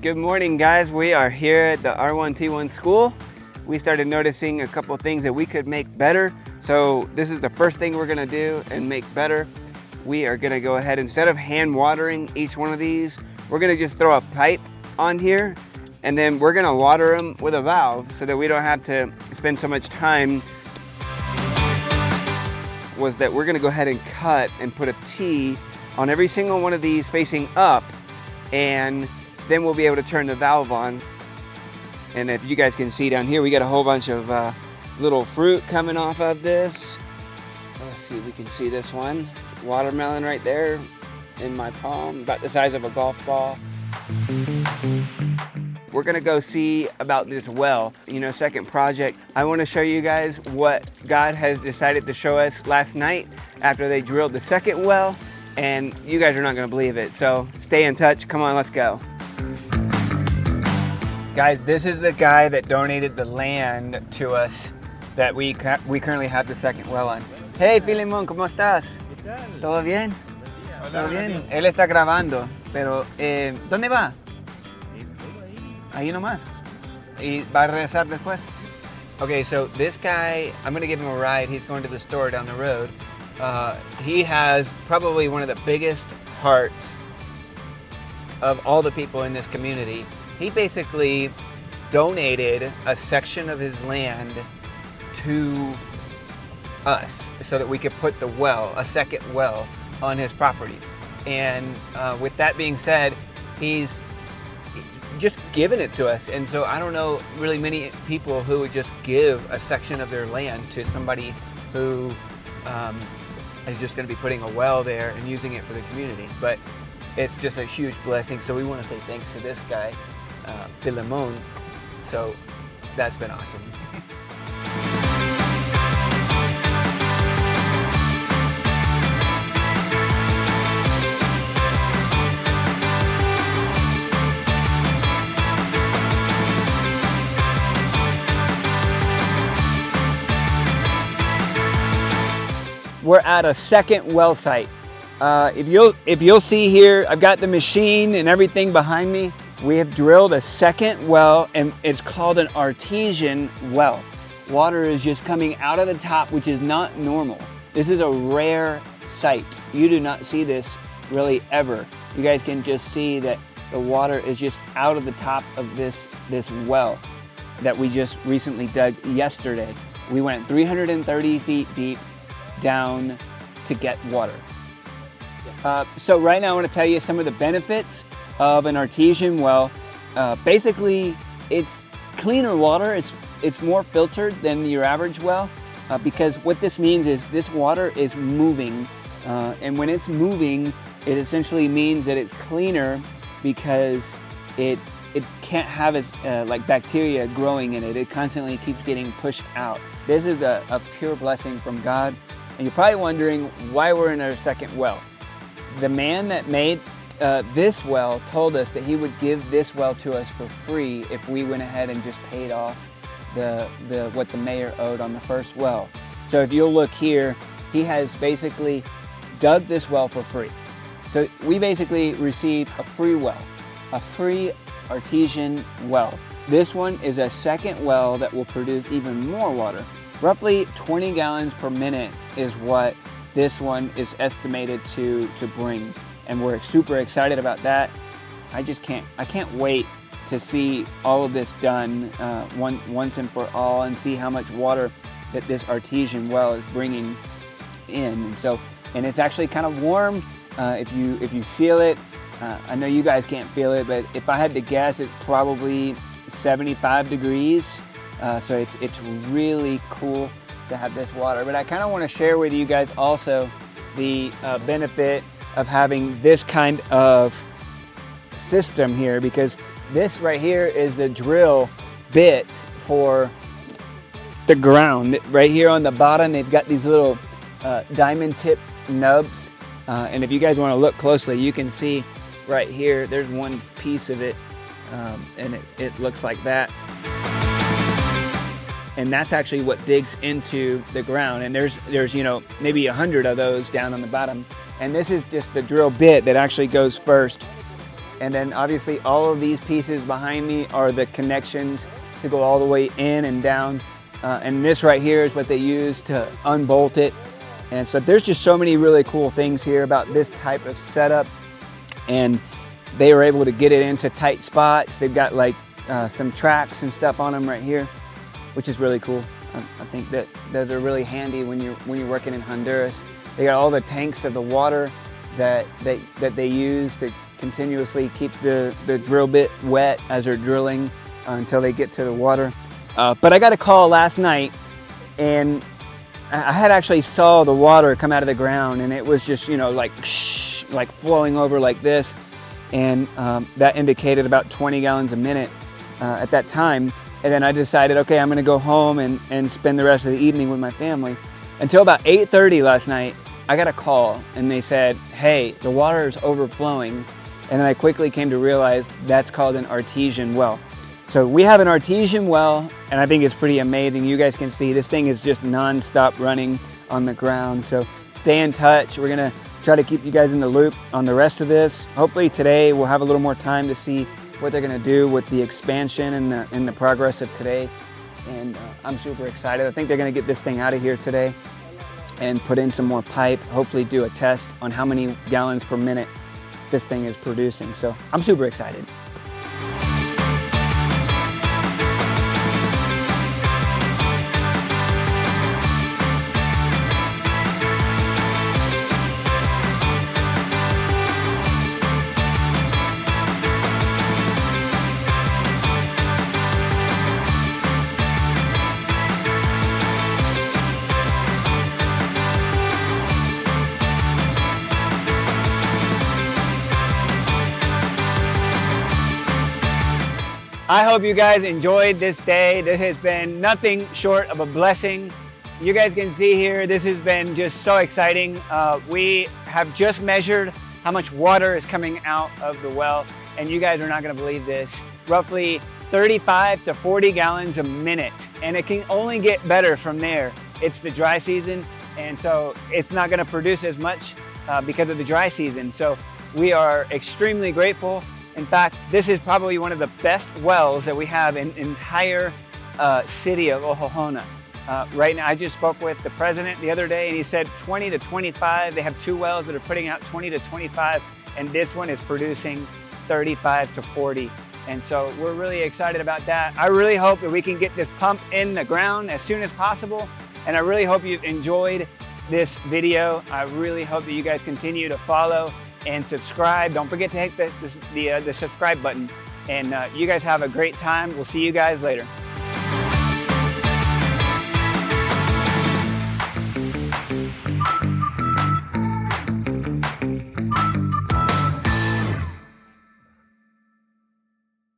Good morning, guys. We are here at the R1T1 school. We started noticing a couple things that we could make better. So this is the first thing we're gonna do and make better. We are gonna go ahead, instead of hand watering each one of these, we're gonna just throw a pipe on here, and then we're gonna water them with a valve so that we don't have to spend so much time. Was that we're gonna go ahead and cut and put a T on every single one of these facing up, and then we'll be able to turn the valve on. And if you guys can see down here, we got a whole bunch of little fruit coming off of this. Let's see if we can see this one. Watermelon right there in my palm, about the size of a golf ball. We're gonna go see about this well, second project. I wanna show you guys what God has decided to show us last night after they drilled the second well, and you guys are not gonna believe it. So stay in touch, come on, let's go. Guys, this is the guy that donated the land to us that we currently have the second well on. Hey, 𝐕𝐿𝐿𝐵𝐾𝐿𝐿, ¿cómo estás? ¿Todo bien? ¿Todo bien? Él está grabando, pero ¿dónde va? Ahí nomás. ¿Y va a regresar después? Okay, so this guy, I'm gonna give him a ride. He's going to the store down the road. He has probably one of the biggest hearts of all the people in this community. He basically donated a section of his land to us so that we could put the well, a second well, on his property. And with that being said, he's just given it to us. And so I don't know really many people who would just give a section of their land to somebody who is just going to be putting a well there and using it for the community. But it's just a huge blessing. So we want to say thanks to this guy, 𝐕𝐿𝐿𝐵𝐾𝐿𝐿. So that's been awesome. We're at a second well site. If you'll see here, I've got the machine and everything behind me. We have drilled a second well, and it's called an artesian well. Water is just coming out of the top, which is not normal. This is a rare sight. You do not see this really ever. You guys can just see that the water is just out of the top of this well that we just recently dug yesterday. We went 330 feet deep down to get water. So right now I want to tell you some of the benefits of an artesian well. Basically, it's cleaner water. It's more filtered than your average well, because what this means is this water is moving, and when it's moving, it essentially means that it's cleaner because it can't have like bacteria growing in it. It constantly keeps getting pushed out. This is a pure blessing from God. And you're probably wondering why we're in our second well. The man that made this well told us that he would give this well to us for free if we went ahead and just paid off what the mayor owed on the first well. So if you'll look here, he has basically dug this well for free. So we basically received a free well, a free artesian well. This one is a second well that will produce even more water. Roughly 20 gallons per minute is what this one is estimated to bring. And we're super excited about that. I can't wait to see all of this done once and for all, and see how much water that this artesian well is bringing in. And it's actually kind of warm. If you feel it, I know you guys can't feel it, but if I had to guess, it's probably 75 degrees. So it's really cool to have this water. But I kind of want to share with you guys also the benefit of having this kind of system here, because this right here is the drill bit for the ground. Right here on the bottom, they've got these little diamond tip nubs. And if you guys want to look closely, you can see right here, there's one piece of it, and it looks like that. And that's actually what digs into the ground. And there's maybe 100 of those down on the bottom. And this is just the drill bit that actually goes first. And then obviously all of these pieces behind me are the connections to go all the way in and down. And this right here is what they use to unbolt it. And so there's just so many really cool things here about this type of setup. And they were able to get it into tight spots. They've got like some tracks and stuff on them right here, which is really cool. I think that they're really handy when you're working in Honduras. They got all the tanks of the water that they use to continuously keep the drill bit wet as they're drilling until they get to the water. But I got a call last night, and I had actually saw the water come out of the ground, and it was just, you know, like flowing over like this. And that indicated about 20 gallons a minute at that time. And then I decided, okay, I'm gonna go home and spend the rest of the evening with my family. Until about 8:30 last night, I got a call and they said, hey, the water is overflowing. And then I quickly came to realize that's called an artesian well. So we have an artesian well, and I think it's pretty amazing. You guys can see this thing is just non-stop running on the ground. So stay in touch. We're gonna try to keep you guys in the loop on the rest of this. Hopefully today we'll have a little more time to see what they're gonna do with the expansion and the progress of today. And I'm super excited. I think they're gonna get this thing out of here today and put in some more pipe, hopefully do a test on how many gallons per minute this thing is producing. So I'm super excited. I hope you guys enjoyed this day. This has been nothing short of a blessing. You guys can see here, this has been just so exciting. We have just measured how much water is coming out of the well, and you guys are not gonna believe this. Roughly 35 to 40 gallons a minute, and it can only get better from there. It's the dry season, and so it's not gonna produce as much because of the dry season. So we are extremely grateful. In fact, this is probably one of the best wells that we have in the entire city of 𝐎𝐿𝐻𝐿. Right now, I just spoke with the president the other day, and he said 20 to 25. They have 2 wells that are putting out 20 to 25, and this one is producing 35 to 40. And so we're really excited about that. I really hope that we can get this pump in the ground as soon as possible. And I really hope you've enjoyed this video. I really hope that you guys continue to follow and subscribe. Don't forget to hit the subscribe button. And you guys have a great time. We'll see you guys later.